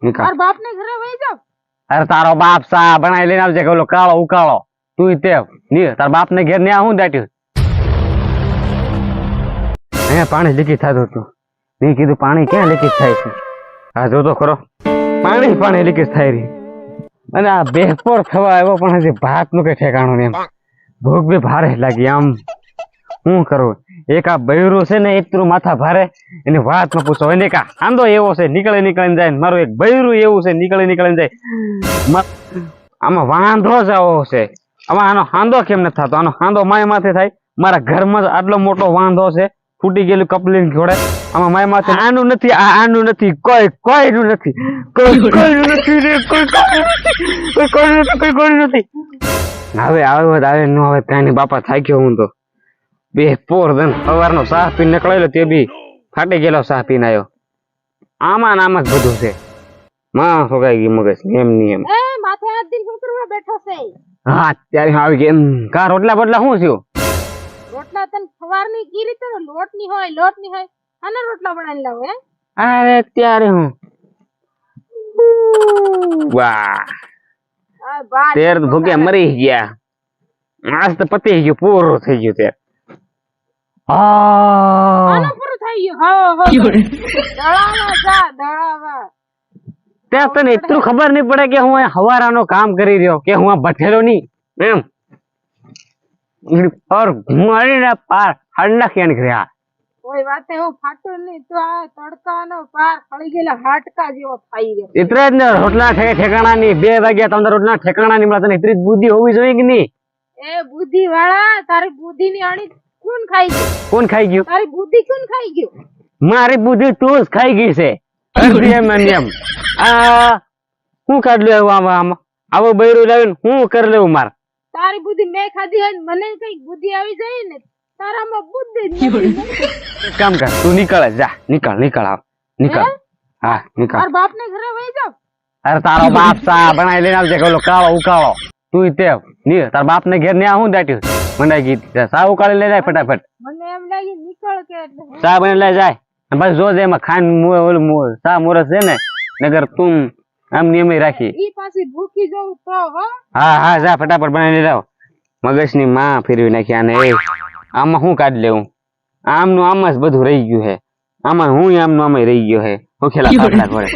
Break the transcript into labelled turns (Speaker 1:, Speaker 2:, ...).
Speaker 1: निकाल
Speaker 2: और बाप ने घरे वही जाओ।
Speaker 1: अरे तारो बाप सा बनाई लेने आवजे ओलो काळो उकाळो તું તે ની તાર બાપ ને ઘેર ન્યા હું દાટ્યું અહીંયા પાણી લીકેજ થતું હતું મેં કીધું પાણી ક્યાં લીકેજ થાય છે આ જો તો ખરો પાણી લીકેજ થાય રહી અને આ બેપોર થવા આવ્યો પણ હજી ભાત નું કઈ ઠેકાણું નહીં એમ ભૂખ બી ભારે લાગી આમ શું કરું એક આ બૈરું છે ને એટલું માથા ભારે એની વાત ન પૂછો એને કા આંદો એવો છે નીકળીને જાય મારું એક બૈરું એવું છે નીકળીને જાય આમાં વાંધો જ આવો છે આમાં આનો હાંદો કેમ નથી થતો આનો હાંદો માય માથે થાય મારા ઘરમાં આટલો મોટો વાંધો છે ફૂટી ગયેલું કપલીન ઘોડે આમાં માય માથે આનું નથી આનું નથી કોઈનું નથી કોઈનું નથી હવે આવે નો હવે કાંઈ બાપા થાક્યો હું તો બે પોર દન સવારનો સાહ પીને નીકળેલો તે બી ફાટી ગયેલો સાહ પીને આવ્યો આમાં જ બધું છે માં ફોગાઈ ગઈ મગજ એમ ની એમ
Speaker 2: એ માથે હાથ દીન શું કરવા બેઠો છે
Speaker 1: હા ત્યારે આવી ગઈ એમ કા રોટલા બદલા શું થયું
Speaker 2: રોટલા તન સવારની કી રીતે લોટ ની હોય અને રોટલા બનાવી લાવ હે
Speaker 1: અરે ત્યારે હું વાહ
Speaker 2: આ બા
Speaker 1: તેર ભૂકે મરી ગયા આજ તો પતી ગયું પૂરું થઈ ગયું તે
Speaker 2: આનો પૂરું થઈ ગયું હો દળાવા
Speaker 1: ત્યાં તને એટલું ખબર નહીં પડે કે હું હવારાનો કામ કરી રહ્યો કે હું ભઠેલો નહીં એમ और घुमाने पार हल्ला क्या निकला
Speaker 2: કોઈ વાતે હું ફાટો નહીં તો આ તડકાનો પાર ખળી ગયેલા હાટકા જેવો થઈ ગયો
Speaker 1: ઇતરે જ રોટલા ઠેકાણા ની 2 વાગ્યા તમને રોટલા ઠેકાણા ની મળે તને ઇતરી બુદ્ધિ હોવી જોઈએ કે નહીં
Speaker 2: એ બુદ્ધિ વાળા તારી બુદ્ધિ ની અણી કોણ ખાઈ ગયું તારી બુદ્ધિ કોણ ખાઈ ગયું
Speaker 1: મારી બુદ્ધિ તું જ ખાઈ ગઈ છે એમ આ હું કાઢ લેવું આમાં આવો બૈરું લાવીને હું કરી લેવું માર
Speaker 2: તારી બુદ્ધિ મેં ખાધી હોય મને કઈ બુદ્ધિ આવી જાય ને તારામાં બુદ્ધિ જ નથી
Speaker 1: એક કામ કર તું નીકળ જા નીકળ આવ નીકળ હા નીકળ
Speaker 2: તાર બાપ ને ઘરે વઈ જાવ
Speaker 1: અરે તારો બાપ સા બનાવી લઈને આવજે ઓલો કાળો ઉકાળો તું તે ની તાર બાપ ને ઘેર ન્યા હું દાટ્યું મંડાઈ ગઈ સા ઉકાળી લઈ જાય ફટાફટ
Speaker 2: મને એમ લાગી નીકળ કે એટલે
Speaker 1: સા બને લઈ જાય અને પછી જોજે એમાં ખાંડ ઓલું સા મોરસ છે ને નગર તું આમ નિયમ રાખી
Speaker 2: ઈ પાછી ભૂખી જવું તો હો
Speaker 1: હા જા ફટાફટ બનાવી લાવ મગજ ની માં ફેરવી નાખી આને એ આમાં હું કાઢ લેવું આમનું આમાં જ બધું રહી ગયું હે આમાં હું આમનું આમાં રહી ગયો હે હું ખેલા ઘરે